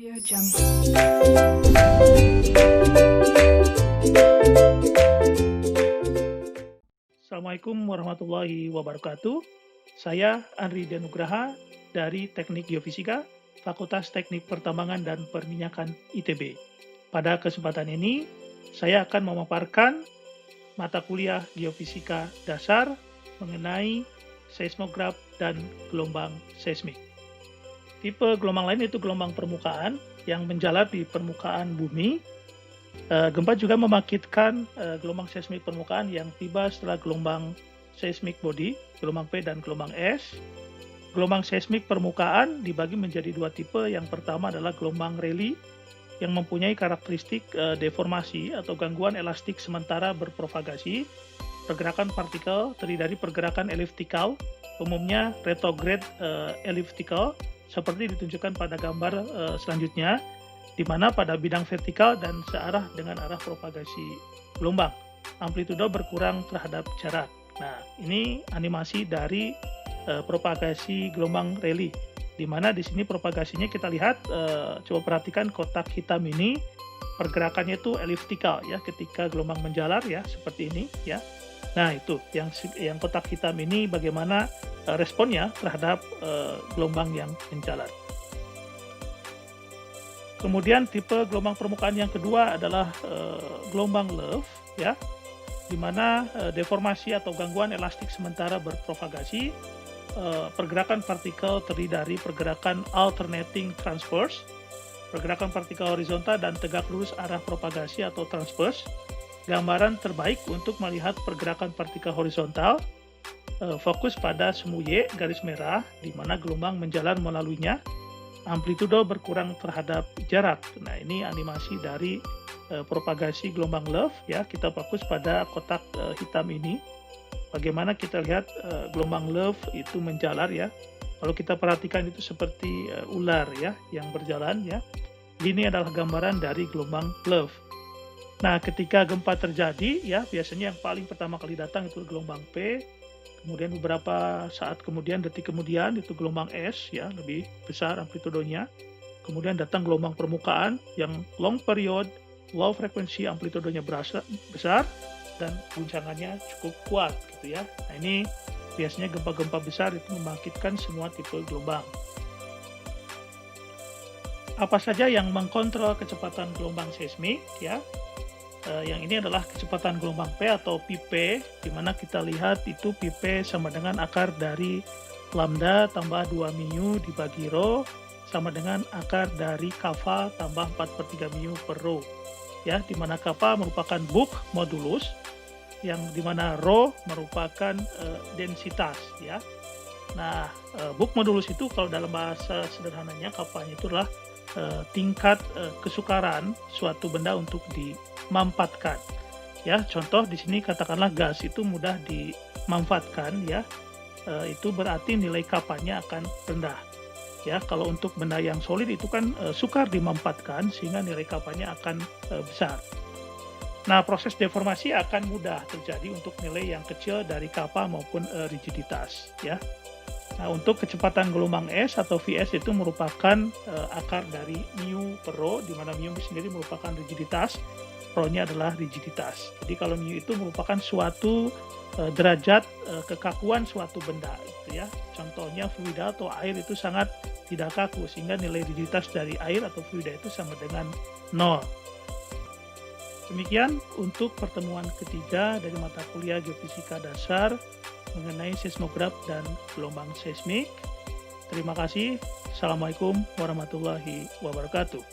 Audio Jungle. Assalamualaikum warahmatullahi wabarakatuh. Saya Andri Danugraha dari Teknik Geofisika, Fakultas Teknik Pertambangan dan Perminyakan ITB. Pada kesempatan ini, saya akan memaparkan mata kuliah Geofisika Dasar mengenai seismograf dan gelombang seismik. Tipe gelombang lain itu gelombang permukaan yang menjalar di permukaan bumi. Gempa juga membangkitkan gelombang seismik permukaan yang tiba setelah gelombang seismik body, gelombang P dan gelombang S. Gelombang seismik permukaan dibagi menjadi dua tipe. Yang pertama adalah gelombang Rayleigh yang mempunyai karakteristik deformasi atau gangguan elastik sementara berpropagasi. Pergerakan partikel terdiri dari pergerakan elliptikal, umumnya retrograde elliptical, seperti ditunjukkan pada gambar selanjutnya, di mana pada bidang vertikal dan searah dengan arah propagasi gelombang. Amplitudo berkurang terhadap jarak. Nah, ini animasi dari propagasi gelombang Rayleigh, di mana di sini propagasinya kita lihat, coba perhatikan kotak hitam ini, pergerakannya itu elliptikal ya, ketika gelombang menjalar ya, seperti ini ya. Nah, itu yang kotak hitam ini bagaimana responnya terhadap gelombang yang menjalar. Kemudian tipe gelombang permukaan yang kedua adalah gelombang Love ya, di mana deformasi atau gangguan elastik sementara berpropagasi. Pergerakan partikel terdiri dari pergerakan alternating transverse, pergerakan partikel horizontal dan tegak lurus arah propagasi atau transverse. Gambaran terbaik untuk melihat pergerakan partikel horizontal fokus pada semu Y garis merah, di mana gelombang menjalar melaluinya. Amplitudo berkurang terhadap jarak. Nah, ini animasi dari propagasi gelombang Love ya. Kita fokus pada kotak hitam ini. Bagaimana kita lihat gelombang Love itu menjalar ya. Kalau kita perhatikan itu seperti ular ya yang berjalan ya. Ini adalah gambaran dari gelombang Love. Nah, ketika gempa terjadi ya, biasanya yang paling pertama kali datang itu gelombang P. Kemudian beberapa saat kemudian, detik kemudian itu gelombang S ya, lebih besar amplitudonya. Kemudian datang gelombang permukaan yang long period, low frequency, amplitudonya besar dan guncangannya cukup kuat gitu ya. Nah, ini biasanya gempa-gempa besar itu membangkitkan semua tipe gelombang. Apa saja yang mengkontrol kecepatan gelombang seismik ya? Yang ini adalah kecepatan gelombang P atau Pp, di mana kita lihat itu Pp sama dengan akar dari lambda tambah 2 mu dibagi rho sama dengan akar dari kappa tambah 4/3 mu per rho. Ya, di mana kappa merupakan Book modulus, yang di mana rho merupakan densitas ya. Nah, Book modulus itu kalau dalam bahasa sederhananya kappanya itu adalah tingkat kesukaran suatu benda untuk dimanfaatkan ya. Contoh di sini katakanlah gas itu mudah dimanfaatkan ya, itu berarti nilai kappanya akan rendah ya. Kalau untuk benda yang solid itu kan sukar dimanfaatkan sehingga nilai kappanya akan besar. Nah, proses deformasi akan mudah terjadi untuk nilai yang kecil dari kappa maupun rigiditas ya. Nah, untuk kecepatan gelombang S atau Vs itu merupakan akar dari mu per rho, di mana mu sendiri merupakan rigiditas, rho-nya adalah rigiditas. Jadi kalau mu itu merupakan suatu derajat kekakuan suatu benda gitu ya. Contohnya fluida atau air itu sangat tidak kaku, sehingga nilai rigiditas dari air atau fluida itu sama dengan 0. Demikian untuk pertemuan ketiga dari mata kuliah Geofisika Dasar mengenai seismograf dan gelombang seismik. Terima kasih. Assalamualaikum warahmatullahi wabarakatuh.